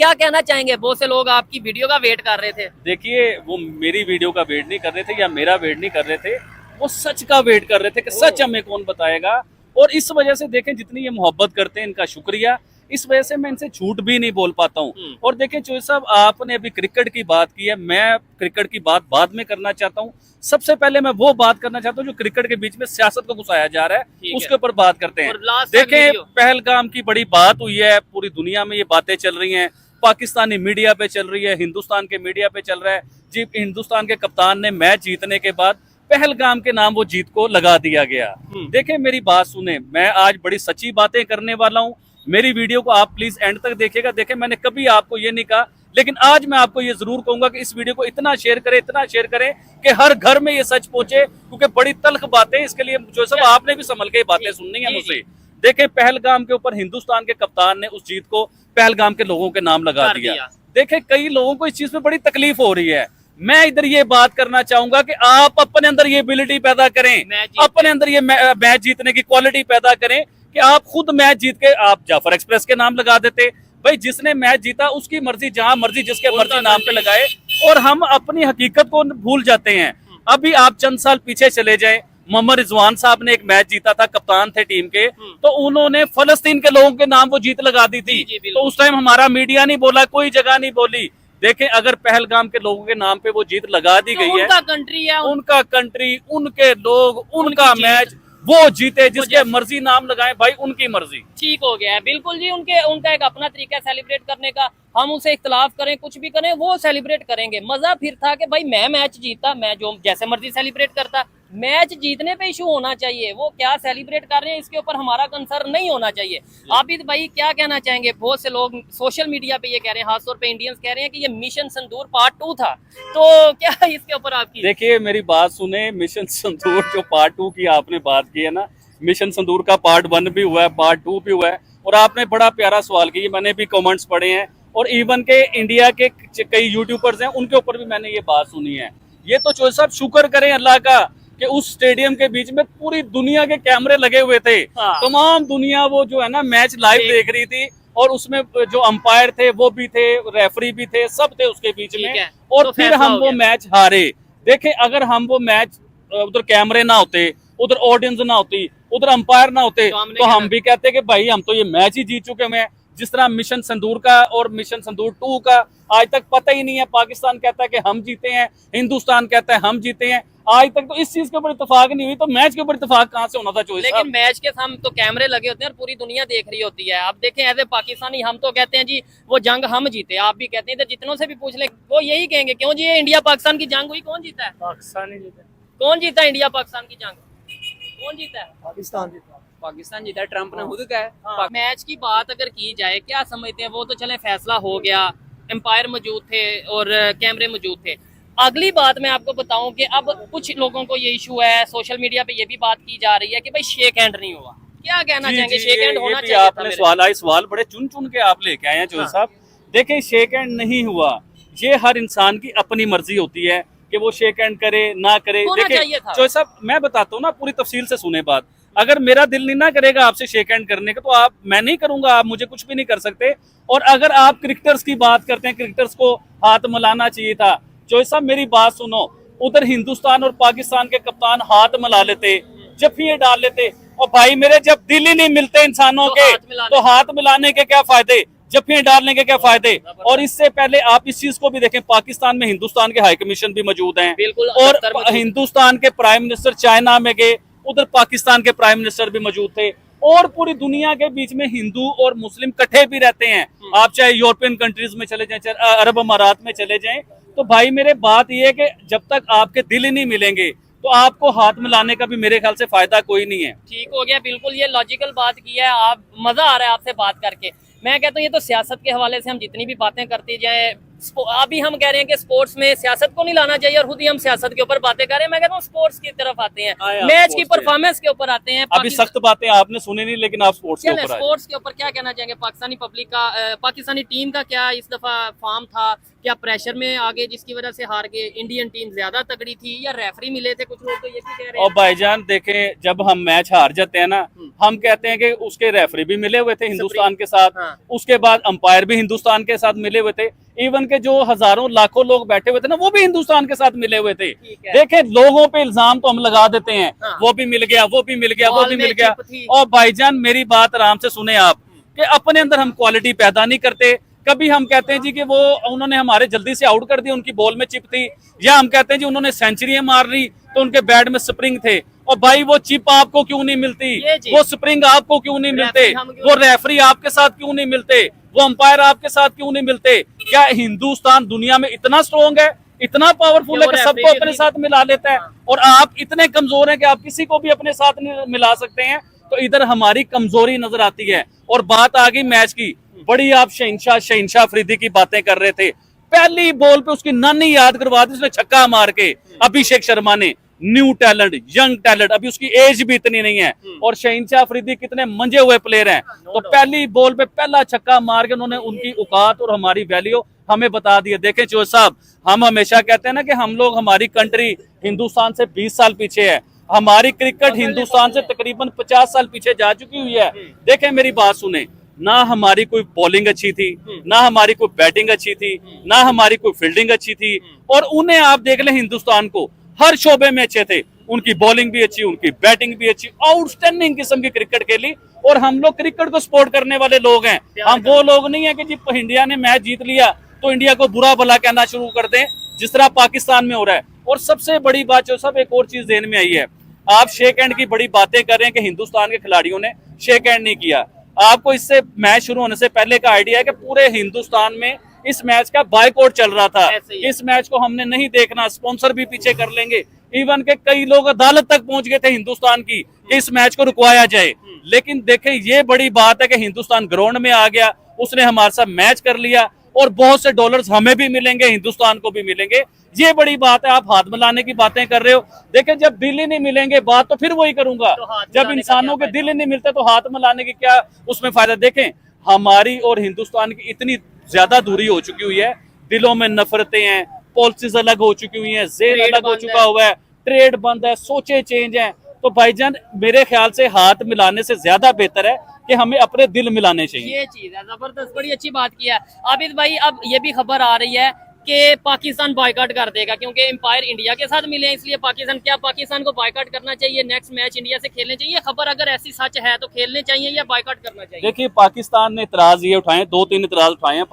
क्या कहना चाहेंगे? बहुत से लोग आपकी वीडियो का वेट कर रहे थे। देखिए, वो मेरी वीडियो का वेट नहीं कर रहे थे या मेरा वेट नहीं कर रहे थे, वो सच का वेट कर रहे थे कि सच हमें कौन बताएगा। और इस वजह से देखें, जितनी ये मोहब्बत करते हैं इनका शुक्रिया। इस वजह से मैं इनसे झूठ भी नहीं बोल पाता हूँ। और देखें चोई साहब, आपने अभी क्रिकेट की बात की है, मैं क्रिकेट की बात बाद में करना चाहता हूँ। सबसे पहले मैं वो बात करना चाहता हूँ जो क्रिकेट के बीच में सियासत को घुसाया जा रहा है, उसके ऊपर बात करते हैं। देखें, पहलगाम की बड़ी बात हुई है, पूरी दुनिया में ये बातें चल रही हैं, पाकिस्तानी मीडिया पे चल रही है, हिंदुस्तान के मीडिया पे चल रहा है जी। हिंदुस्तान के कप्तान ने मैच जीतने के बाद पहलगाम के नाम वो जीत को लगा दिया गया। देखें, मेरी बात सुने, मैं आज बड़ी सच्ची बातें करने वाला हूँ। मेरी वीडियो को आप प्लीज एंड तक देखिएगा। देखें, मैंने कभी आपको ये नहीं कहा, लेकिन आज मैं आपको ये जरूर कहूंगा कि इस वीडियो को इतना शेयर करें कि हर घर में ये सच पहुंचे, क्योंकि बड़ी तल्ख बातें, इसके लिए जो सब आपने भी संभल के बातें सुननी है मुझसे। देखें, पहलगाम के ऊपर हिंदुस्तान के कप्तान ने उस जीत को पहलगाम के लोगों के नाम लगा दिया। देखें, कई लोगों को इस चीज में बड़ी तकलीफ हो रही है। मैं इधर ये बात करना चाहूंगा कि आप अपने अंदर ये एबिलिटी पैदा करें, अपने अंदर ये मैच जीतने की क्वालिटी पैदा करें कि आप खुद मैच जीत के आप जाफर एक्सप्रेस के नाम लगा देते। भाई, जिसने मैच जीता उसकी मर्जी, जहां मर्जी जिसके मर्जी नाम पे लगाए, और हम अपनी हकीकत को भूल जाते हैं। अभी आप चंद साल पीछे चले जाए, मोहम्मद रिजवान साहब ने एक मैच जीता था, कप्तान थे टीम के, तो उन्होंने फलस्तीन के लोगों के नाम वो जीत लगा दी थी। तो उस टाइम हमारा मीडिया नहीं बोला, कोई जगह नहीं बोली। देखें, अगर पहलगाम के लोगों के नाम पे वो जीत लगा दी गई है, उनका कंट्री है, उनका कंट्री, उनके लोग, उनका मैच, वो जीते, जिसके मर्जी नाम लगाएं, भाई उनकी मर्जी। ठीक हो गया है, बिल्कुल जी। उनका एक अपना तरीका है सेलिब्रेट करने का। हम उसे इख्तलाफ करें, कुछ भी करें, वो सेलिब्रेट करेंगे। मजा फिर था कि भाई मैं मैच जीता, मैं जो जैसे मर्जी सेलिब्रेट करता। मैच जीतने पे इशू होना चाहिए, वो क्या सेलिब्रेट कर रहे हैं इसके ऊपर हमारा कंसर्न नहीं होना चाहिए। आप भी भाई क्या कहना चाहेंगे? बहुत से लोग सोशल मीडिया पे ये कह रहे हैं, खासतौर पे इंडियंस कह रहे हैं कि ये मिशन संदूर पार्ट 2 था, तो क्या इसके ऊपर आपकी? देखिए, मेरी बात सुने, मिशन संदूर जो पार्ट 2 की आपने बात की है ना, मिशन संदूर का पार्ट 1 भी हुआ है, पार्ट 2 भी हुआ है। और आपने बड़ा प्यारा सवाल किया, मैंने भी कमेंट्स पढ़े हैं, और इवन के इंडिया के कई यूट्यूबर्स हैं, उनके ऊपर भी मैंने ये बात सुनी है। ये तो चोई साहब शुक्र करें अल्लाह का कि उस स्टेडियम के बीच में पूरी दुनिया के कैमरे लगे हुए थे। तमाम दुनिया वो जो है ना मैच लाइव देख रही थी, और उसमें जो अंपायर थे वो भी थे, रेफरी भी थे, सब थे उसके बीच में। और तो फिर हम वो मैच हारे। देखें, अगर हम वो मैच उधर कैमरे ना होते, उधर ऑडियंस ना होती, उधर अंपायर ना होते, तो हम भी कहते कि भाई हम तो ये मैच ही जीत चुके हैं। जिस तरह मिशन संदूर का और मिशन संदूर 2 का आज तक पता ही नहीं है। पाकिस्तान कहता है कि हम जीते हैं, हिंदुस्तान कहता है हम जीते हैं। आज तक तो इस चीज के ऊपर इत्तेफाक नहीं हुई, तो मैच के ऊपर इत्तेफाक कहां से होना था चोई साहब? लेकिन मैच के सामने तो कैमरे लगे होते हैं और पूरी दुनिया देख रही होती है। आप देखें, एज ए पाकिस्तानी हम तो कहते हैं जी वो जंग हम जीते, आप भी कहते हैं, तो जितनों से भी पूछ ले वो यही कहेंगे, क्यों जी ये इंडिया पाकिस्तान की जंग हुई, कौन जीता है? पाकिस्तान ही जीता। कौन जीता इंडिया पाकिस्तान की जंग? कौन जीता है? पाकिस्तान जीता। पाकिस्तान जीता, ट्रंप ने खुद कहा। मैच की बात अगर की जाए, क्या समझते हैं? वो तो चले फैसला हो गया, एम्पायर मौजूद थे और कैमरे मौजूद थे। अगली बात मैं आपको बताऊं कि अब कुछ लोगों को ये इशू है, सोशल मीडिया पे ये भी बात की जा रही है कि भाई शेक हैंड नहीं हुआ। क्या कहना चाहेंगे? शेक हैंड होना चाहिए। आपने सवाल बड़े चुन चुन के आप लेके आए हैं चोई साहब। देखें, शेक हैंड नहीं हुआ, ये हर इंसान की अपनी मर्जी होती है कि वो शेक हैंड करे ना करे। देखिए चोई साहब, मैं बताता हूँ ना, पूरी तफसील से सुने बात। अगर मेरा दिल नहीं ना करेगा आपसे शेक हैंड करने का, तो मैं नहीं करूंगा, आप मुझे कुछ भी नहीं कर सकते। और अगर आप क्रिकेटर्स की बात करते हैं, क्रिकेटर्स को हाथ मिलाना चाहिए था। चोई साहब, मेरी बात सुनो, उधर हिंदुस्तान और पाकिस्तान के कप्तान हाथ मिला लेते, जफिए डाल लेते। और भाई मेरे, जब दिल ही नहीं मिलते इंसानों के, तो हाथ मिलाने के क्या फायदे, जफिए डालने के क्या फायदे? और इससे पहले आप इस चीज को भी देखें, पाकिस्तान में हिंदुस्तान के हाई कमीशन भी मौजूद हैं, और हिंदुस्तान के प्राइम मिनिस्टर चाइना में गए, उधर पाकिस्तान के प्राइम मिनिस्टर भी मौजूद थे। और पूरी दुनिया के बीच में हिंदू और मुस्लिम इकट्ठे भी रहते हैं। आप चाहे यूरोपियन कंट्रीज में चले जाएं, चाहे अरब अमारात में चले जाएं, तो भाई मेरे बात ये है कि जब तक आपके दिल ही नहीं मिलेंगे, तो आपको हाथ मिलाने का भी मेरे ख्याल से फायदा कोई नहीं है। ठीक हो गया, बिल्कुल ये लॉजिकल बात की है आप। मजा आ रहा है आपसे बात करके। मैं कहता हूँ ये तो सियासत के हवाले से हम जितनी भी बातें करते जाए, अभी हम कह रहे हैं कि स्पोर्ट्स में सियासत को नहीं लाना चाहिए और खुद ही हम सियासत के ऊपर बातें कर रहे हैं। मैं कहता हूँ स्पोर्ट्स की तरफ आते हैं, मैच की परफॉर्मेंस के ऊपर आते हैं। अभी सख्त बातें आपने सुनी नहीं, लेकिन आप स्पोर्ट्स के ऊपर स्पोर्ट्स के ऊपर क्या कहना चाहेंगे? पाकिस्तानी पब्लिक का, पाकिस्तानी टीम का क्या इस दफा फॉर्म था? क्या प्रेशर में आगे जिसकी वजह से हार गए? इंडियन टीम ज्यादा तगड़ी थी या रेफरी मिले थे? कुछ लोग तो ये भी कह रहे हैं। और भाईजान देखें, जब हम मैच हार जाते हैं ना, हम कहते हैं कि उसके रेफरी भी मिले हुए थे हिंदुस्तान के साथ, हाँ। उसके बाद अंपायर भी हिंदुस्तान के साथ मिले हुए थे, इवन के जो हजारों लाखों लोग बैठे हुए थे ना, वो भी हिंदुस्तान के साथ मिले हुए थे। देखें, लोगों पे इल्जाम तो हम लगा देते हैं, हाँ। वो भी मिल गया, वो भी मिल गया, वो भी मिल गया। थी। और भाईजान मेरी बात आराम से सुने आप, कि अपने अंदर हम क्वालिटी पैदा नहीं करते। कभी हम कहते हैं जी कि वो उन्होंने हमारे जल्दी से आउट कर दिया, उनकी बॉल में चिप थी, या हम कहते हैं जी उन्होंने सेंचुरियां मार ली तो उनके बैट में स्प्रिंग थे। और भाई वो चिप आपको क्यों नहीं मिलती, वो स्प्रिंग आपको क्यों नहीं मिलते, वो रेफरी आपके साथ क्यों नहीं मिलते, वो अंपायर आपके साथ क्यों नहीं मिलते? क्या हिंदुस्तान दुनिया में इतना स्ट्रॉन्ग है, इतना पावरफुल है कि सबको अपने साथ मिला लेता है? और आप इतने कमजोर हैं कि आप किसी को भी अपने साथ नहीं मिला सकते हैं। तो इधर हमारी कमजोरी नजर आती है। और बात आ गई मैच की, बड़ी आप शहंशाह अफरीदी की बातें कर रहे थे। पहली बॉल पे उसकी नानी याद करवा दी, उसने छक्का मार के, अभिषेक शर्मा ने। न्यू टैलेंट, यंग टैलेंट, अभी उसकी एज भी इतनी नहीं है। और शहंशाह अफरीदी कितने मंजे हुए प्लेयर हैं। तो पहली बॉल पे पहला छक्का मार के उन्होंने उनकी औकात और हमारी वैल्यू हमें बता दी है। देखें चोर साहब, हम हमेशा कहते हैं ना कि हम लोग, हमारी कंट्री हिंदुस्तान से 20 साल पीछे है। हमारी क्रिकेट हिंदुस्तान से तकरीबन 50 साल पीछे जा चुकी हुई है। देखें मेरी बात सुने, ना हमारी कोई बॉलिंग अच्छी थी, ना हमारी कोई बैटिंग अच्छी थी, ना हमारी कोई फील्डिंग अच्छी थी। और उन्हें आप देख ले, हिंदुस्तान को हर शोबे में अच्छे थे, उनकी बॉलिंग भी अच्छी, उनकी बैटिंग भी अच्छी, आउटस्टैंडिंग किस्म की क्रिकेट खेली। और हम लोग क्रिकेट को सपोर्ट करने वाले लोग हैं। हम वो लोग नहीं है कि जी इंडिया ने मैच जीत लिया तो इंडिया को बुरा भला कहना शुरू कर दें, जिस तरह पाकिस्तान में हो रहा है। और सबसे बड़ी बात जो सब, एक और चीज ध्यान में आई है, आप शेक हैंड की बड़ी बातें कर रहे हैं कि हिंदुस्तान के खिलाड़ियों ने शेक हैंड नहीं किया। आपको इससे मैच शुरू होने से पहले का आइडिया है कि पूरे हिंदुस्तान में इस मैच का बायकॉट चल रहा था। इस मैच को हमने नहीं देखना, स्पॉन्सर भी पीछे कर लेंगे। इवन के कई लोग अदालत तक पहुंच गए थे हिंदुस्तान की कि इस मैच को रुकवाया जाए। लेकिन देखें, ये बड़ी बात है कि हिंदुस्तान ग्राउंड में आ गया, उसने हमारे साथ मैच कर लिया और बहुत से डॉलर्स हमें भी मिलेंगे, हिंदुस्तान को भी मिलेंगे। ये बड़ी बात है। आप हाथ मिलाने की बातें कर रहे हो। देखें, जब दिल ही नहीं मिलेंगे, बात तो फिर वही करूंगा। जब इंसानों के दिल ही नहीं मिलते तो हाथ मिलाने की क्या उसमें फायदा? देखें, हमारी और हिंदुस्तान की इतनी ज्यादा दूरी हो चुकी हुई है, दिलों में नफरतें हैं, पॉलिसीज अलग हो चुकी हुई हैं, जेल अलग हो चुका हुआ है, ट्रेड बंद है, सोचे चेंज है। तो भाईजान मेरे ख्याल से हाथ मिलाने से ज्यादा बेहतर है कि हमें अपने दिल मिलाने चाहिए। ये चीज है, जबरदस्त, बड़ी अच्छी बात की है आबिद भाई। अब ये भी खबर आ रही है कि पाकिस्तान बायकॉट कर देगा क्योंकि एम्पायर इंडिया के साथ मिले हैं, इसलिए पाकिस्तान, क्या पाकिस्तान को बायकॉट करना चाहिए? नेक्स्ट मैच इंडिया से खेलने चाहिए? खबर अगर ऐसी सच है तो खेलने चाहिए या बायकॉट करना चाहिए? देखिए, पाकिस्तान ने इतराज ये उठाए, 2-3 इतराज उठाए हैं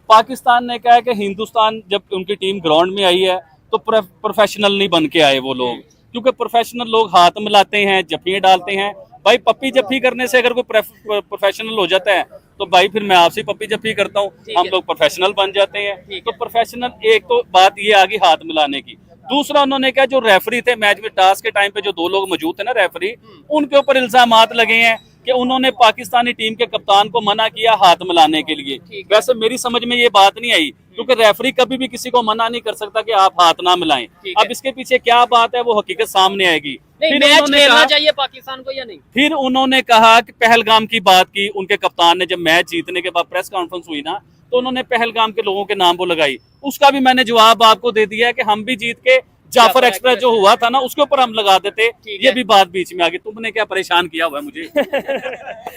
पाकिस्तान ने कहा है कि हिंदुस्तान, जब उनकी टीम ग्राउंड में आई है तो प्रोफेशनल नहीं बन के आए वो लोग, क्योंकि प्रोफेशनल लोग हाथ मिलाते हैं, जफ्फियां डालते हैं। भाई पप्पी जफ्फी करने से अगर कोई प्रोफेशनल हो जाता है तो भाई फिर मैं आपसे पप्पी जफ्फी करता हूँ, हम लोग प्रोफेशनल बन जाते हैं। तो प्रोफेशनल, एक तो बात ये आ गई हाथ मिलाने की। दूसरा, उन्होंने कहा जो रेफरी थे मैच में, टास के टाइम पे जो 2 लोग मौजूद थे ना रेफरी, उनके ऊपर इल्जामात लगे हैं कि उन्होंने पाकिस्तानी टीम के कप्तान को मना किया हाथ मिलाने के लिए। वैसे मेरी समझ में ये बात नहीं आई, क्योंकि रेफरी कभी भी किसी को मना नहीं कर सकता कि आप हाथ ना मिलाएं। अब इसके पीछे क्या बात है वो हकीकत सामने आएगी। फिर मैच खेलना चाहिए पाकिस्तान को या नहीं? फिर उन्होंने कहा कि पहलगाम की बात की उनके कप्तान ने, जब मैच जीतने के बाद प्रेस कॉन्फ्रेंस हुई ना, तो उन्होंने पहलगाम के लोगों के नाम वो लगाई। उसका भी मैंने जवाब आपको दे दिया है कि हम भी जीत के जाफर एक्सप्रेस जो हुआ था ना, उसके ऊपर हम लगा देते। ये भी बात बीच में आ गई, तुमने क्या परेशान किया हुआ है मुझे।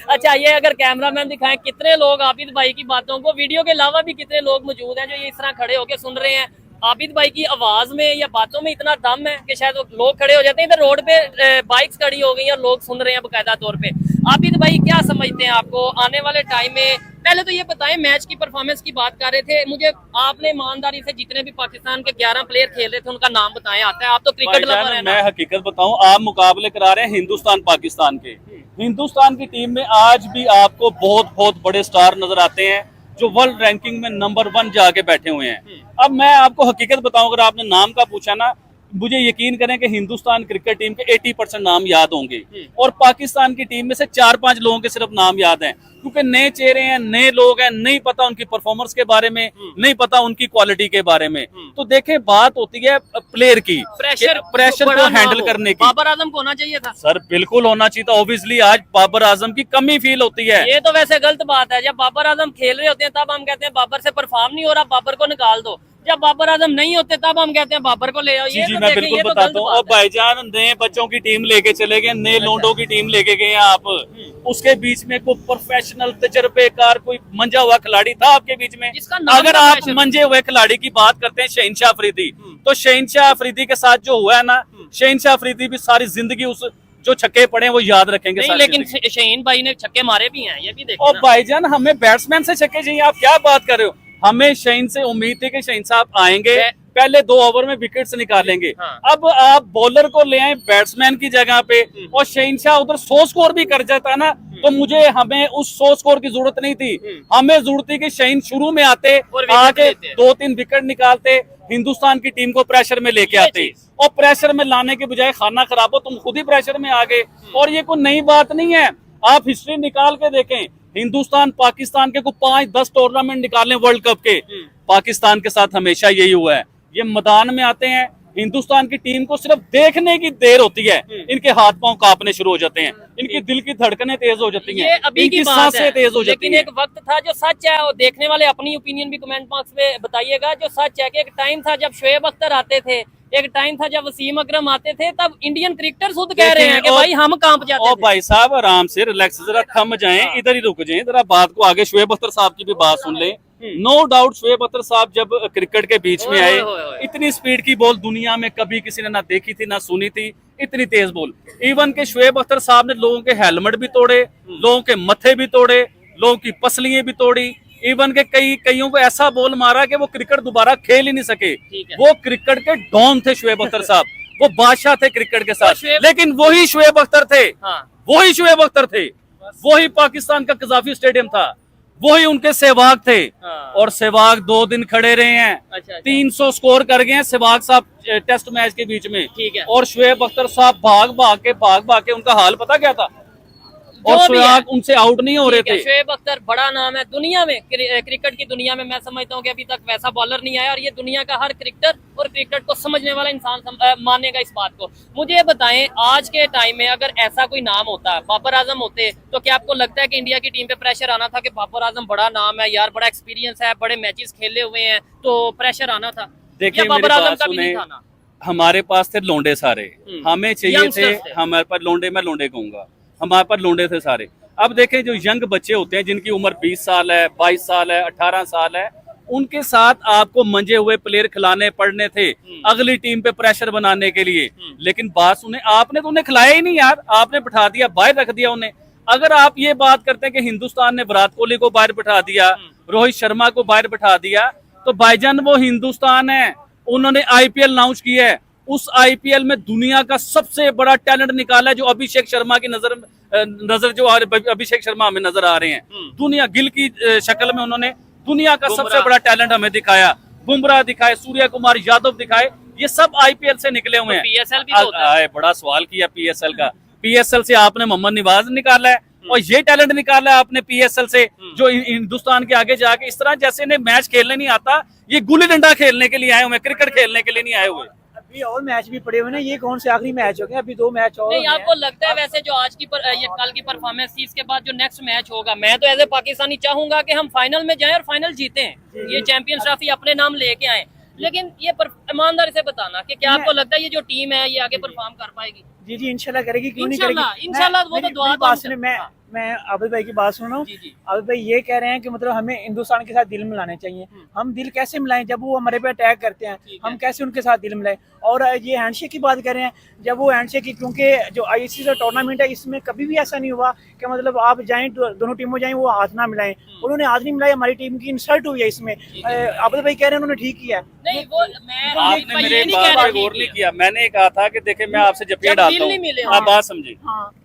अच्छा, ये अगर कैमरामैन दिखाएं कितने लोग आबिद भाई की बातों को, वीडियो के अलावा भी कितने लोग मौजूद हैं जो ये इस तरह खड़े होकर सुन रहे हैं। आबिद भाई की आवाज में या बातों में इतना दम है कि शायद लोग खड़े हो जाते हैं। इधर रोड पे बाइक्स खड़ी हो गई और लोग सुन रहे हैं बकायदा तौर पे। आबिद भाई क्या समझते हैं आपको आने वाले टाइम में? पहले तो ये बताएं, मैच की परफॉर्मेंस की बात कर रहे थे, मुझे आपने ईमानदारी से जितने भी पाकिस्तान के 11 प्लेयर खेल रहे थे उनका नाम बताएं। आता है, आप तो क्रिकेट लवर हैं ना। मैं हकीकत बताऊं, आप मुकाबले करा रहे हैं हिंदुस्तान पाकिस्तान के। हिंदुस्तान की टीम में आज भी आपको बहुत बहुत बड़े स्टार नजर आते हैं जो वर्ल्ड रैंकिंग में नंबर 1 जाके बैठे हुए हैं। अब मैं आपको हकीकत बताऊं, अगर आपने नाम का पूछा ना, मुझे यकीन करें कि हिंदुस्तान क्रिकेट टीम के 80% नाम याद होंगे और पाकिस्तान की टीम में से 4-5 लोगों के सिर्फ नाम याद हैं, क्योंकि नए चेहरे हैं, नए लोग हैं, नहीं पता उनकी परफॉर्मेंस के बारे में, नहीं पता उनकी क्वालिटी के बारे में। तो देखें, बात होती है प्लेयर की, प्रेशर को हैंडल करने की। बाबर आजम को होना चाहिए था सर, बिल्कुल होना चाहिए था। ऑब्वियसली आज बाबर आजम की कमी फील होती है। ये तो वैसे गलत बात है। जब बाबर आजम खेल रहे होते हैं तब हम कहते हैं बाबर से परफॉर्म नहीं हो रहा, बाबर को निकाल दो। जब बाबर आजम नहीं होते तब हम कहते हैं बाबर को ले आओ। जी, मैं बिल्कुल बताता हूँ। और भाईजान, नए बच्चों की टीम लेके चले गए, नए लोंडों की टीम लेके गए आप, उसके बीच में कोई प्रोफेशनल तजर्बेकार कोई मंजा हुआ खिलाड़ी था आपके बीच में? अगर आप मंजे हुए खिलाड़ी की बात करते हैं शहनशाह अफरीदी, तो शहनशाह अफरीदी के साथ जो हुआ है ना, शहनशाह अफरीदी भी सारी जिंदगी उस जो छक्के पड़े वो याद रखेंगे। नहीं, लेकिन शहीन भाई ने छक्के मारे भी हैं, ये भी देखो। और भाईजान, हमें बैट्समैन से छक्के चाहिए, आप क्या बात कर रहे हो? हमें शहीन से उम्मीद थी कि शहीन साहब आएंगे, पहले 2 ओवर में विकेट से निकालेंगे। अब आप बॉलर को ले आए बैट्समैन की जगह पे, और शहीन शाह उधर 100 स्कोर भी कर जाता ना, तो हमें उस 100 स्कोर की जरूरत नहीं थी। हमें जरूरत थी कि शहीन शुरू में आते, आके 2-3 विकेट निकालते, हिंदुस्तान की टीम को प्रेशर में लेके आते। और प्रेशर में लाने के बजाय खाना खराब हो, तुम खुद ही प्रेशर में आ गए। और ये कोई नई बात नहीं है, आप हिस्ट्री निकाल के देखें। हिंदुस्तान पाकिस्तान के को 5-10 टूर्नामेंट निकाले वर्ल्ड कप के, पाकिस्तान के साथ हमेशा यही हुआ है। ये मैदान में आते हैं, हिंदुस्तान की टीम को सिर्फ देखने की देर होती है, इनके हाथ पांव कांपने शुरू हो जाते हैं, इनकी दिल की धड़कनें तेज हो जाती हैं, इनकी सांसें तेज हो जाती हैं। लेकिन एक वक्त था जो सच है, और देखने वाले अपनी ओपिनियन भी कमेंट बॉक्स में बताइएगा, जो सच है कि एक टाइम था जब शोएब अख्तर आते थे, एक टाइम था जब वसीम अकरम आते थे, तब इंडियन क्रिकेटर खुद कह रहे हैं कि भाई हम कांप जाते थे। भाई साहब, आराम से रिलैक्स, जरा थम जाएं, इधर ही रुक जाएं, जरा बात को आगे। शोएब अख्तर साहब की भी बात सुन लें। नो डाउट, शोएब अख्तर साहब जब क्रिकेट के बीच में आए, इतनी स्पीड की बॉल दुनिया में कभी किसी ने ना देखी थी ना सुनी थी, इतनी तेज बॉल। इवन के शोएब अख्तर साहब ने लोगों के हेलमेट भी तोड़े, लोगों के मथे भी तोड़े, लोगों की पसलियां भी तोड़ी। इवन के कईयों को ऐसा बॉल मारा कि वो क्रिकेट दोबारा खेल ही नहीं सके। वो क्रिकेट के डॉन थे शोएब अख्तर साहब, वो बादशाह थे क्रिकेट के साथ। लेकिन वही शोएब अख्तर थे, वही शोएब अख्तर थे, वही पाकिस्तान का कजाफी स्टेडियम था, वही उनके सहवाग थे। और सहवाग 2 दिन खड़े रहे हैं, 300 स्कोर कर गए हैं सहवाग साहब टेस्ट मैच के बीच में। और शोएब अख्तर साहब भाग भाग के उनका हाल पता क्या था, और सहवाग उनसे आउट नहीं हो रहे थे। शोएब अख्तर बड़ा नाम है दुनिया में, क्रिकेट की दुनिया में। मैं समझता हूँ कि अभी तक वैसा बॉलर नहीं आया, और ये दुनिया का हर क्रिकेटर और क्रिकेट को समझने वाला इंसान मानेगा इस बात को। मुझे ये बताएं, आज के टाइम में अगर ऐसा कोई नाम होता, बाबर आजम होते, तो क्या आपको लगता है कि इंडिया की टीम पे प्रेशर आना था कि बाबर आजम बड़ा नाम है यार, बड़ा एक्सपीरियंस है, बड़े मैचेस खेले हुए हैं, तो प्रेशर आना था? देखिए, बाबर आजम का भी नहीं था ना। हमारे पास थे लोंडे सारे, हमें चाहिए थे, हमारे पास लोंडे, मैं लोंडे कहूंगा, हमारे पास लोंडे थे सारे। अब देखें, जो यंग बच्चे होते हैं जिनकी उम्र 20 साल है, 22 साल है, 18 साल है, उनके साथ आपको मंजे हुए प्लेयर खिलाने पड़ने थे अगली टीम पे प्रेशर बनाने के लिए। लेकिन बात सुने, आपने तो उन्हें खिलाया ही नहीं यार, आपने बिठा दिया, बाहर रख दिया उन्हें। अगर आप ये बात करते हैं कि हिंदुस्तान ने विराट कोहली को बाहर बिठा दिया, रोहित शर्मा को बाहर बिठा दिया, तो भाईजान वो हिंदुस्तान है, उन्होंने IPL लॉन्च किया है, उस IPL में दुनिया का सबसे बड़ा टैलेंट निकाला है, जो अभिषेक शर्मा की नजर जो अभिषेक शर्मा हमें नजर आ रहे हैं, दुनिया गिल की शक्ल में उन्होंने दुनिया का सबसे बड़ा टैलेंट हमें दिखाया, बुमराह दिखाए, सूर्य कुमार यादव दिखाए, ये सब IPL से निकले हुए हैं। PSL भी तो होता है। बड़ा सवाल किया PSL का, PSL से आपने मोहम्मद नवाज निकाला है, और ये टैलेंट निकाला है आपने PSL से, जो हिंदुस्तान के आगे जाके इस तरह जैसे इन्हें मैच खेलने नहीं आता, ये गुल्ली डंडा खेलने के लिए आए हुए, क्रिकेट खेलने के लिए नहीं आए हुए। अभी और मैच भी पड़े हुए ना, ये कौन से आखिरी मैच हो गए? अभी 2 मैच और नहीं, आपको लगता है वैसे जो आज की ये कल की परफॉर्मेंस थी, इसके बाद जो नेक्स्ट मैच होगा, मैं तो एज ए पाकिस्तानी चाहूंगा कि हम फाइनल में जाएं और फाइनल जीतें, ये चैंपियंस ट्रॉफी अपने नाम लेके आए। लेकिन ये ईमानदारी से बताना कि क्या आपको लगता है ये जो टीम है ये आगे परफॉर्म कर पाएगी? जी जी, इंशाल्लाह करेगी, क्यों नहीं करेगी। इंशाल्लाह, वो तो दुआ तो मैं आबिद भाई की बात सुन रहा हूँ। आबिद भाई ये कह रहे हैं कि मतलब हमें हिंदुस्तान के साथ दिल मिलाने चाहिए। हम दिल कैसे मिलाएं जब वो हमारे पे अटैक करते हैं, हम कैसे उनके साथ दिल मिलाएं? और ये हैंडशेक की बात कर रहे हैं, जब वो हैंडशेक की, क्योंकि जो ICC का टूर्नामेंट है इसमें कभी भी ऐसा नहीं हुआ कि मतलब आप जाएं, दोनों टीमों जाएं, वो हाथ ना मिलाएं। उन्होंने हाथ नहीं मिलाया, हमारी टीम की इंसल्ट हुई है इसमें। आबिद भाई कह रहे हैं उन्होंने ठीक किया। नहीं, वो आपने मेरे बात पे गौर नहीं किया। मैंने कहा था कि देखे, मैं आपसे जब डालता हूँ, आप बात समझे,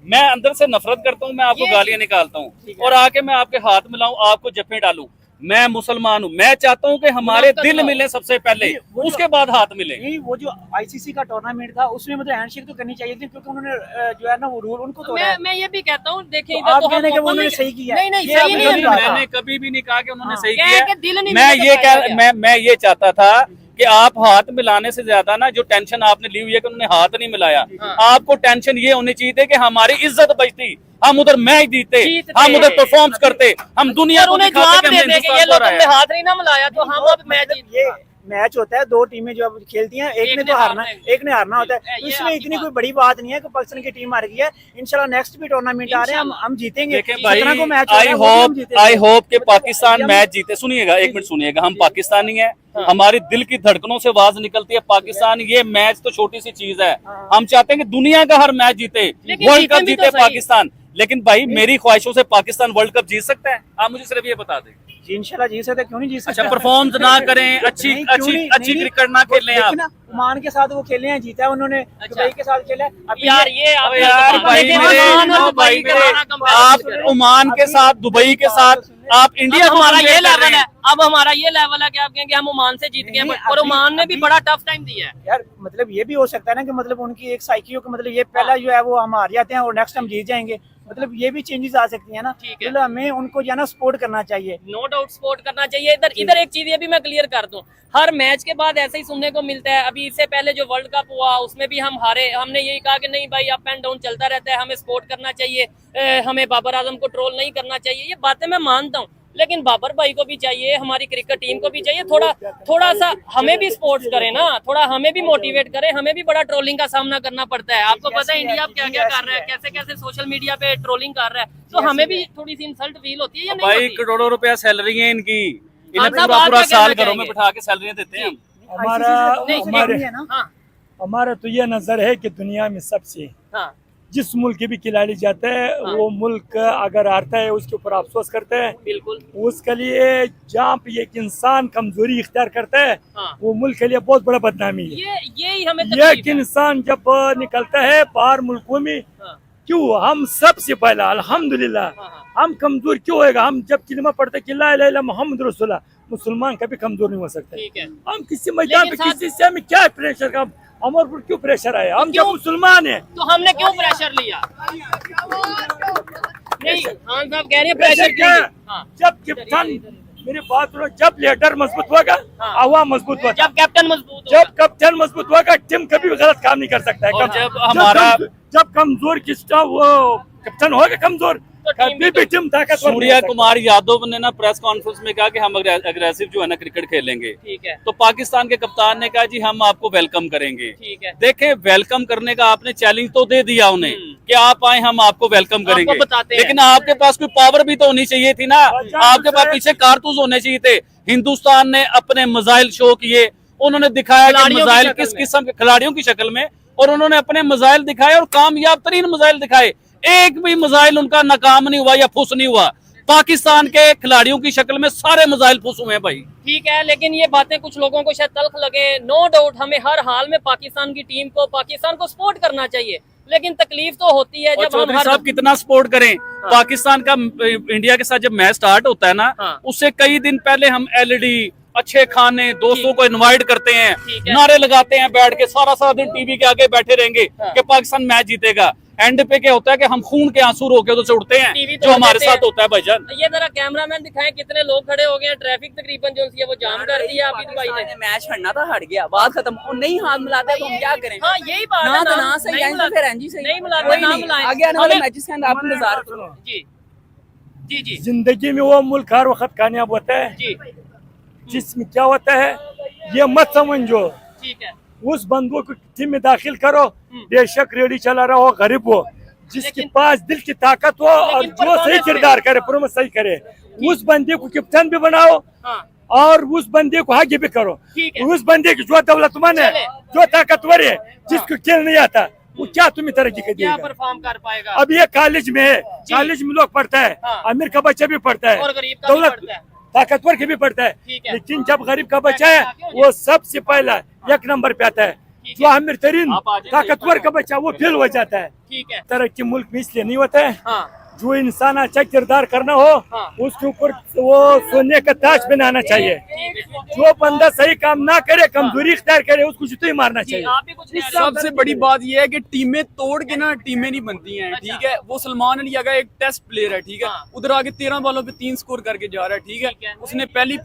मैं अंदर से नफरत करता हूँ, मैं आपको गालियां निकालता हूँ, और आके मैं आपके हाथ मिलाऊं, आपको जफे डालूं। मैं मुसलमान हूँ, मैं चाहता हूँ कि हमारे मुनाफा दिल करो। मिले सबसे पहले, वो जो- उसके बाद हाथ मिले। नहीं, वो जो आईसीसी का टूर्नामेंट था उसमें मतलब हैंडशेक तो करनी चाहिए थी, क्योंकि उन्होंने जो है ना वो रूल उनको तोड़ा है। मैं ये भी कहता हूँ, देखिए तो इधर आप तो कह हम रहे हैं कि वो openly- उन्होंने सही किया है। नहीं नहीं ये सही आपने नहीं कभी है, कहा। मैंने कभी भी नहीं कहा कि उन्होंने हाँ। सही क्या किया है है। कि दिल नहीं मैं मिला ये तो कह फायदा क्या? मैं ये चाहता था कि आप हाथ मिलाने से ज्यादा ना, जो टेंशन आपने ली हुई है कि उन्होंने हाथ नहीं मिलाया, हाँ। आपको टेंशन ये होनी चाहिए थी कि हमारी इज्जत बचती, हम उधर मैच जीतते, जीतते। हम उधर परफॉर्म करते, हम दुनिया और को उन्हें दिखाते जवाब कि हमने दे दे कि ये हिंदुस्तान को लोग हमने हराया। हाथ नहीं ना मिलाया तो हम अब मैच मतलब ये मैच होता है, दो टीमें जो अब खेलती हैं, एक ने तो हारना, एक ने हारना होता है। ये तो इसमें आपकी इतनी बात। कोई बड़ी बात नहीं है कि पाकिस्तान की टीम हार गई है। इंशाल्लाह नेक्स्ट भी टूर्नामेंट आ रहे हैं, हम जीतेंगे। देखें 17 भाई, को मैच हो रहा आई है, वो भी हम होप जीतेंगे। आई होप कि मतलब पाकिस्तान हम- मैच जीते। सुनिएगा, एक मिनट सुनिएगा, हम पाकिस्तानी हैं, हाँ। हमारी दिल की धड़कनों से आवाज निकलती है पाकिस्तान। ये मैच तो छोटी सी चीज है, हाँ। हम चाहते हैं कि दुनिया का हर मैच जीते, लेकिन वर्ल्ड जीते कप भी तो जीते सही। पाकिस्तान। लेकिन भाई मेरी ख्वाहिशों से पाकिस्तान वर्ल्ड कप जीत सकता है? आप मुझे सिर्फ ये बता दें। जी इंशाल्लाह जीत सकते हैं, क्यों नहीं जीत सकते? अच्छा, परफॉर्म ना करें, अच्छी नहीं, क्यों अच्छी नहीं? अच्छी नहीं, क्रिकेट ना खेलें देखिए आप। ना, ओमान के साथ वो खेले हैं, जीता है उन्होंने, दुबई के साथ खेला है। अभी यार ये आप अबे यार भाई देखिए, मेरे, ओमान और नो दुबई भाई का मेरे, हमारा comparison आप करें। ओमान के साथ, दुबई के साथ, आप इंडिया अब को हमारा compare ये कर रहे लेवल हैं। है, अब हमारा ये लेवल है कि आप कहेंगे हम ओमान से जीत गए, नहीं, और ओमान ने भी अभी- बड़ा टफ टाइम दिया है। यार मतलब ये भी हो सकता है ना कि मतलब उनकी एक साइकियो का मतलब ये पहला जो है वो हम हार जाते हैं और नेक्स्ट हम जीत जाएंगे, मतलब ये भी चेंजेस आ सकती है ना। ठीक है। मतलब हमें उनको जो है ना सपोर्ट करना चाहिए। नो डाउट सपोर्ट करना चाहिए। इधर एक चीज ये भी मैं क्लियर कर दूं, हर मैच के बाद ऐसे ही सुनने को मिलता है। अभी इससे पहले जो वर्ल्ड कप हुआ उसमें भी हम हारे, हमने यही कहा कि नहीं भाई अप एंड डाउन चलता रहता है, हमें सपोर्ट करना चाहिए, हमें बाबर आजम को ट्रोल नहीं करना चाहिए। ये बातें मैं मानता हूँ, लेकिन बाबर भाई को भी चाहिए, हमारी क्रिकेट टीम को भी चाहिए, थोड़ा सा हमें भी स्पोर्ट्स करें ना, थोड़ा हमें भी मोटिवेट करें। हमें भी बड़ा ट्रोलिंग का सामना करना पड़ता है। आपको पता है इंडिया क्या क्या कर रहा है, कैसे कैसे सोशल मीडिया पे ट्रोलिंग कर रहा है, तो हमें भी थोड़ी सी इंसल्ट फील होती है या नहीं भाई होती? करोड़ों रुपया सैलरी है इनकी, इन्हें साहब, पूरा आप पूरा क्या साल कहना घरों में चाहेंगे? बिठा के सैलरियां देते हैं हम। हमारा नहीं, हमारे है ना। हाँ हमारा तो ये नजर है कि दुनिया में सबसे हाँ जिस मुल्क के भी खिलाड़ी जाते हैं हाँ। वो मुल्क अगर हारता है उसके ऊपर अफसोस करते हैं, बिल्कुल उसके लिए जहाँ पे एक इंसान कमजोरी इख्तियार करता है हाँ। वो मुल्क के लिए बहुत बड़ा बदनामी है। यही हमें एक तकलीफ है। इंसान जब निकलता है बाहर मुल्कों में, हाँ, क्यों हम सबसे पहला अल्हम्दुलिल्लाह हाँ, हाँ। हम कमजोर क्यों होएगा? हम जब कलिमा पढ़ते कि ला इलाहा इल्लल्लाह मुहम्मद रसूलुल्लाह, मुसलमान कभी कमजोर नहीं हो सकते। ठीक है। हम किसी मैदान पे लेकिन साथ- किसी से हमें क्या प्रेशर का, हमारे ऊपर क्यों प्रेशर आया? हम क्यों? जब मुसलमान हैं, तो हमने क्यों प्रेशर लिया? नहीं, खान साहब कह रहे हैं प्रेशर प्रेशर क्या? क्यों? हाँ। जब कैप्टन, मेरी बात सुनो, जब लीडर मजबूत होगा हाँ। आवाम मजबूत होगा। जब कैप्टन मजबूत जब होगा। कैप्टन मजबूत होगा टीम कभी भी गलत काम नहीं कर सकता है। और कम- जब हमारा- जब कमजोर किसका वो कैप्टन होगा कमजोर, तो टीम कभी भी टीम ताकतवर नहीं सूर्या हो सकता। कुमार यादव ने ना प्रेस कॉन्फ्रेंस में कहा कि हम अग्रेसिव जो है ना क्रिकेट खेलेंगे, ठीक है, तो पाकिस्तान के कप्तान ने कहा जी हम आपको वेलकम करेंगे। ठीक है। देखें, वेलकम करने का आपने चैलेंज तो दे दिया उन्हें कि आप आए, हम आपको वेलकम करेंगे, बताते हैं। लेकिन आपके पास कोई पावर भी तो होनी चाहिए थी ना। आपके पास पीछे कारतूस होने चाहिए थे। हिंदुस्तान ने अपने मिसाइल शो किए, उन्होंने दिखाया कि खिलाड़ियों की मिसाइल शक्ल किस में। किस्म के खिलाड़ियों की शक्ल में, और उन्होंने अपने मिसाइल दिखाए और कामयाब तरीन मिसाइल दिखाए। एक भी मिसाइल उनका नाकाम नहीं हुआ या फुस नहीं हुआ। पाकिस्तान के खिलाड़ियों की शक्ल में सारे मिसाइल फुस हुए हैं भाई। ठीक है, लेकिन ये बातें कुछ लोगों को शायद तल्ख लगे। नो डाउट हमें हर हाल में पाकिस्तान की टीम को, पाकिस्तान को सपोर्ट करना चाहिए, लेकिन तकलीफ तो होती है और जब हम चौधरी हर साहब कितना सपोर्ट करें। पाकिस्तान का इंडिया के साथ जब मैच स्टार्ट होता है ना, हाँ। उससे कई दिन पहले हम एलईडी, अच्छे खाने, दोस्तों को इनवाइट करते हैं, ठीक है। नारे लगाते हैं, बैठ के सारा सारा दिन टीवी के आगे बैठे रहेंगे हाँ। कि पाकिस्तान मैच जीतेगा। एंड पे क्या होता है कि हम खून के आंसू रोके तो से उठते हैं, टीवी जो तोड़ हमारे देते हैं। साथ होता है भाईजान। ये जरा कैमरामैन दिखाएं कितने लोग खड़े हो गए हैं। ट्रैफिक तकरीबन जो है वो जाम कर दिया अभी भाई ने। पाकिस्तान ने मैच हटना था, हट गया, बात खत्म। और नहीं हाथ मिलाते तो हम क्या करें? हाँ यही बात ना है तो ना सही नहीं है, तो मिलाते- फिर एनजी सही। नहीं मिलाते, कोई ना नहीं, मिलाएं। आगे आने वाले हमें- मैचेस का आप इंतजार करो। जी जी जी जिंदगी में वो मुल्क हर वक्त कामयाब होता है जी, जिसमें क्या होता है ये मत समझो। ठीक है। उस बंदूक को टीम में दाखिल करो, बेशक रेडी चला रहा हो, गरीब हो, जिसके लेकिन- पास दिल की ताकत हो और जो सही परफॉर्मेंस किरदार करे, परफॉर्मेंस सही करे, उस बंदे को कैप्टन भी बनाओ हाँ और उस बंदे को आगे भी करो। ठीक है। उस बंदे की जो दौलतमंद है, चले। जो ताकतवर है, जिसको खेल नहीं आता, वो क्या तुम्हें तरक्की कर क्या देगा? परफॉर्म कर पाएगा? अब ये कॉलेज में है, कॉलेज में लोग पढ़ता है, हाँ। अमीर का बच्चा भी पढ़ता है, और गरीब का भी दौलत पढ़ता है। ताकतवर के भी पढ़ता है, ठीक है। लेकिन जब गरीब का बच्चा है वो सबसे पहला एक नंबर पे आता है। ठीक जो अमीर तरीन आप आ जाइए, ताकतवर का बच्चा वो फेल हो जाता है। ठीक है। तरक्की मुल्क में इसलिए नहीं होता है हाँ जो इंसान अच्छा किरदार करना हो हाँ। उसके ऊपर वो सोने का ताज बनाना चाहिए। जो बंदा सही काम ना करे, कमजोरी इख्तियार करे, उसको जूते ही मारना जी, चाहिए। आप भी कुछ सबसे बड़ी बात यह है कि टीमें तोड़ के ना टीमें नहीं बनती हैं, ठीक है। वो सलमान अली अगर एक टेस्ट प्लेयर है, ठीक है, हाँ। उधर आगे 13 बॉलों पे 3 स्कोर करके जा रहा है, ठीक ठीक है। है। उसने पहले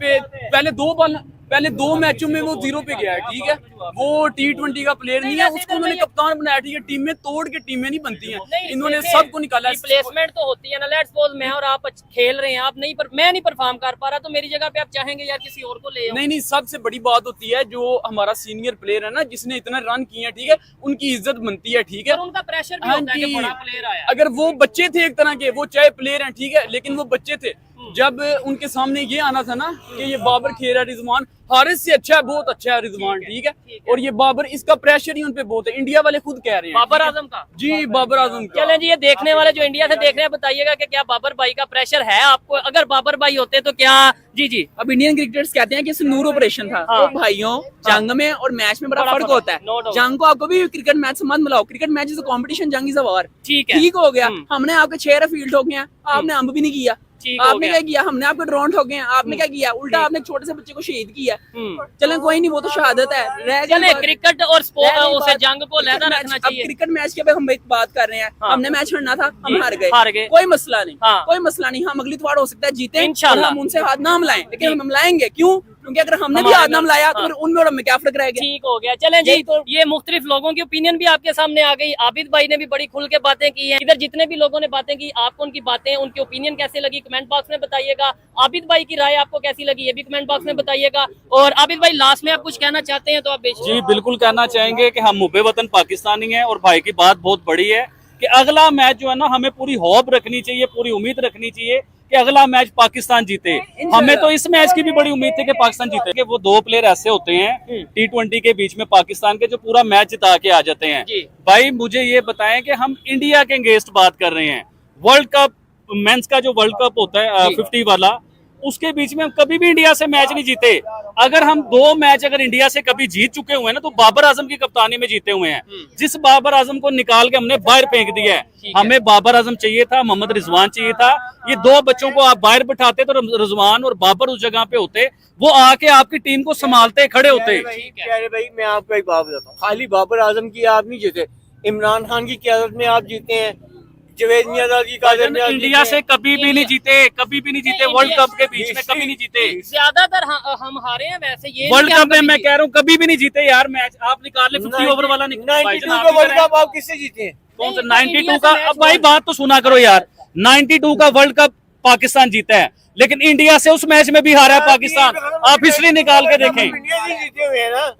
2 मैचों में वो 0 पे गया है, ठीक है। वो T20 का प्लेयर नहीं है, उसको उन्होंने कप्तान बनाया, ठीक है। टीमें तोड़ के टीमें नहीं बनती हैं, इन्होंने सबको निकाला। रिप्लेसमेंट तो होती है ना। लेट्स सपोज मैं और आप खेल रहे हैं, आप नहीं पर मैं नहीं परफॉर्म कर पा रहा, तो मेरी जगह पे आप चाहेंगे यार किसी और को ले आओ। नहीं, सबसे बड़ी बात होती है जो हमारा सीनियर प्लेयर है ना, जिसने इतना रन किए हैं, ठीक है, उनकी इज्जत बनती है, ठीक है। पर उनका प्रेशर भी हाँ होता है कि जी। बड़ा प्लेयर आया। अगर वो बच्चे थे एक तरह के, वो चाहे प्लेयर हैं, ठीक है, लेकिन वो बच्चे थे। जब उनके सामने ये आना था ना कि ये बाबर खेल रहा है, रिजवान हारिस से अच्छा है, बहुत अच्छा है रिजवान, ठीक है। और ये बाबर, इसका प्रेशर ही उन पे बहुत है, इंडिया वाले खुद कह रहे हैं। बाबर आजम का जी, बाबर आजम का। चलें जी, ये देखने वाले जो इंडिया से देख रहे हैं, बताइएगा कि क्या बाबर भाई का प्रेशर है आपको? अगर बाबर भाई होते तो क्या? जी अब इंडियन क्रिकेटर्स कहते हैं कि स्नूर ऑपरेशन था। हाँ। तो भाइयों, जंग में और मैच में बड़ा बड़ा फर्क फर्क, होता no है। doubt। जंग को आपको भी क्रिकेट मैच से मत मिलाओ। Cricket match is a competition, जंग इज अ वॉर। ठीक है। ठीक हो गया। हम्म। हमने आपके 6 फील्ड ठोके हैं, आपने अंब भी नहीं किया। ठीक हो आपने गया। क्या किया? हमने आपके ड्रोन ठोके हैं, आपने क्या किया? उल्टा आपने एक छोटे से बच्चे को शहीद किया। हम्म। चलें कोई नहीं, वो तो शहादत है। रह गई चले बात- क्रिकेट और स्पोर्ट रह गई उसे बात- जंग को लहदा क्रिकेट रखना मैच- अब चाहिए। क्रिकेट मैच के बाद हम एक बात कर रहे हैं। हाँ। हमने मैच हारना था, जी, हम हार हार गए, गए। कोई मसला नहीं। हाँ। कोई मसला नहीं। हम अगली बार हो सकता है जीते, इंशाल्लाह। और हम उनसे हाथ ना मिलाएं, लेकिन जी। हम मिलाएंगे। क्यों? क्योंकि अगर हमने भी हमारे हाथ ना में- मिलाया तो हाँ। फिर उनमें और हमें क्या फर्क रह गया? ठीक हो गया। चलें जी, यही तो- ये मुख्तलिफ लोगों की ओपिनियन भी आपके सामने आ गई। आबिद भाई ने भी बड़ी खुल के बातें की हैं। इधर जितने भी लोगों ने बातें की, आपको उनकी बातें, उनकी ओपिनियन कैसे लगी कमेंट बॉक्स में बताइएगा। आबिद भाई की राय आपको कैसी लगी ये भी कमेंट बॉक्स में बताइएगा। और आबिद भाई, लास्ट में आप कुछ कहना चाहते हैं तो आप बेशक। जी बिल्कुल कहना चाहेंगे कि हम मुबे वतन पाकिस्तानी हैं और भाई की बात बहुत बड़ी है कि अगला मैच जो है ना, हमें पूरी होप रखनी चाहिए, पूरी उम्मीद रखनी चाहिए कि अगला मैच पाकिस्तान जीते। हमें तो इस मैच की भी बड़ी उम्मीद थी कि पाकिस्तान जीते, कि वो 2 प्लेयर ऐसे होते हैं T20 के बीच में पाकिस्तान के, जो पूरा मैच जिता के आ जाते हैं। जी। भाई मुझे ये बताएं कि हम इंडिया के अगेंस्ट बात कर रहे हैं। वर्ल्ड कप मेंस का जो वर्ल्ड कप होता है 50 वाला, उसके बीच में हम कभी भी इंडिया से मैच नहीं जीते। अगर हम 2 मैच अगर इंडिया से कभी जीत चुके हुए हैं ना, तो बाबर आजम की कप्तानी में जीते हुए हैं। जिस बाबर आजम को निकाल के हमने बाहर फेंक दिया है। हमें बाबर आजम चाहिए था, मोहम्मद रिजवान चाहिए था। ये 2 बच्चों को आप बाहर बिठाते तो रिजवान और बाबर उस जगह पे होते, वो आके आपकी टीम को संभालते खड़े होते। प्यारे भाई, मैं आपको एक बात बताता हूँ। खाली बाबर आजम की आप नहीं जीते, इमरान खान की क़यादत में आप जीते हैं, जावेद मियांदाद की क़यादत में आप इंडिया जीते से हैं। कभी भी नहीं जीते, कभी भी नहीं जीते। नहीं, वर्ल्ड इंडिया- कप के बीच में कभी नहीं जीते। ज्यादातर हम हारे हैं वैसे। ये वर्ल्ड नहीं कि कप में हम मैं कभी कह रहा हूँ कभी भी नहीं जीते यार मैच। आप निकाल ले 50 ओवर वाला 92 का वर्ल्ड कप आप किससे जीते हैं? कौन सा नहीं, 92 इंडिया का? से मैच अब भाई बात तो सुना करो यार। 92 का वर्ल्ड कप पाकिस्तान जीता है, लेकिन इंडिया से उस मैच में भी हारा है पाकिस्तान। आप हिस्ट्री निकाल के देखें। इंडिया से जीते हुए हैं ना।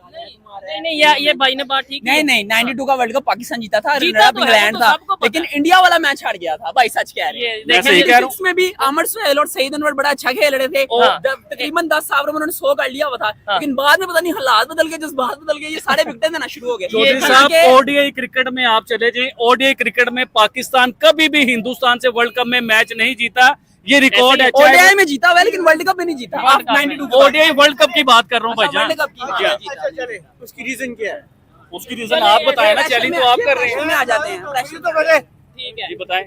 नहीं, ये भाई ने बात ठीक नहीं नहीं, 92 का वर्ल्ड कप पाकिस्तान जीता था, जीता रनर अप तो है, इंग्लैंड तो था, सबको पता लेकिन है। इंडिया वाला मैच हार गया था भाई, सच कह रहे ये हैं। मैं सही कह रहा हूँ। में भी अमर सुहेल और सईद अनवर बड़ा अच्छा खेल रहे थे। हाँ। तकरीबन 10 ओवर में उन्होंने 100 कर लिया हुआ था, लेकिन बाद में पता नहीं हालात बदल गए, जज्बात बदल गए, ये सारे विकेटें देना शुरू हो गए। चौधरी साहब, ओडीआई क्रिकेट में आप चले जाएं, ओडीआई क्रिकेट में पाकिस्तान कभी भी हिंदुस्तान से वर्ल्ड कप में मैच नहीं जीता। ये रिकॉर्ड है। ओडीआई में जीता हुआ है, लेकिन वर्ल्ड कप में नहीं जीता। आप 92 ओडीआई वर्ल्ड कप की बात कर रहा हूँ भाईजान। वर्ल्ड कप की अच्छा चले, उसकी रीजन क्या है? उसकी रीजन आप बताएं ना, चैलेंज तो आप कर रहे में हैं। आ जाते हैं। प्रेशर तो बड़े। ठीक है। जी बताएं।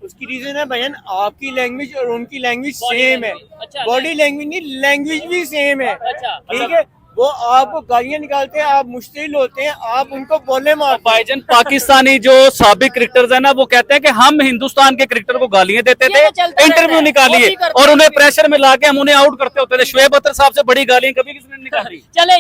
उसकी रीजन है भैया, आपकी लैंग्वेज और उनकी लैंग्वेज Body सेम है। language, अच्छा, बॉडी लैंग्वेज नहीं, लैंग्वेज भी सेम है। अच्छा, ठीक है, वो आपको गालियां निकालते हैं, आप मुश्तिल होते हैं, आप उनको बोले मारते हैं। भाईजान, पाकिस्तानी जो साबिक क्रिकेटर्स है ना, वो कहते हैं कि हम हिंदुस्तान के क्रिकेटर को गालियां देते ये थे, तो चलता रहता इंटरव्यू है, निकालिए वो भी करते और उन्हें हैं। प्रेशर में लाके हम उन्हें आउट करते होते थे। शुएब अख्तर साहब से बड़ी गालियां कभी किसी ने निकाली? चले